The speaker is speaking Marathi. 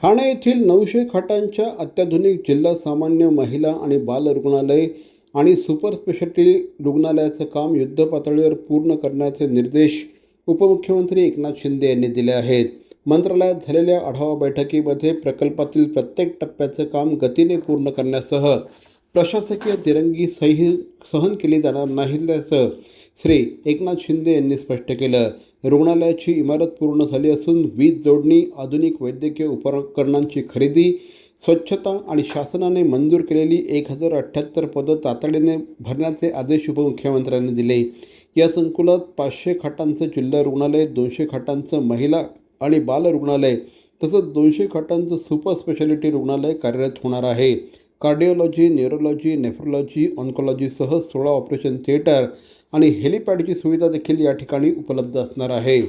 ठाणे येथील 900 खाटांच्या अत्याधुनिक जिल्हा सामान्य महिला आणि बाल रुग्णालय आणि सुपर स्पेशालिटी रुग्णालयाचं काम युद्धपातळीवर पूर्ण करण्याचे निर्देश उपमुख्यमंत्री एकनाथ शिंदे यांनी दिले आहेत. मंत्रालयात झालेल्या आढावा बैठकीमध्ये प्रकल्पातील प्रत्येक टप्प्याचं काम गतीने पूर्ण करण्यासह प्रशासकीय दिरंगी सहन केली जाणार नसल्याचं श्री एकनाथ शिंदे यांनी स्पष्ट केलं. रुग्णालयाची इमारत पूर्ण झाली असून वीज जोडणी, आधुनिक वैद्यकीय उपकरणांची खरेदी, स्वच्छता आणि शासनाने मंजूर केलेली 1078 पदं तातडीने भरण्याचे आदेश उपमुख्यमंत्र्यांनी दिले. या संकुलात 500 खाटांचं जिल्हा रुग्णालय, 200 खाटांचं महिला आणि बाल रुग्णालय तसंच 200 खाटांचं सुपर स्पेशालिटी रुग्णालय कार्यरत होणार आहे. कार्डिओलॉजी, न्यूरोलॉजी, नेफ्रोलॉजी, ऑन्कोलॉजीसह 16 ऑपरेशन थिएटर आणि हेलिपॅडची सुविधा देखील या ठिकाणी उपलब्ध असणार आहे.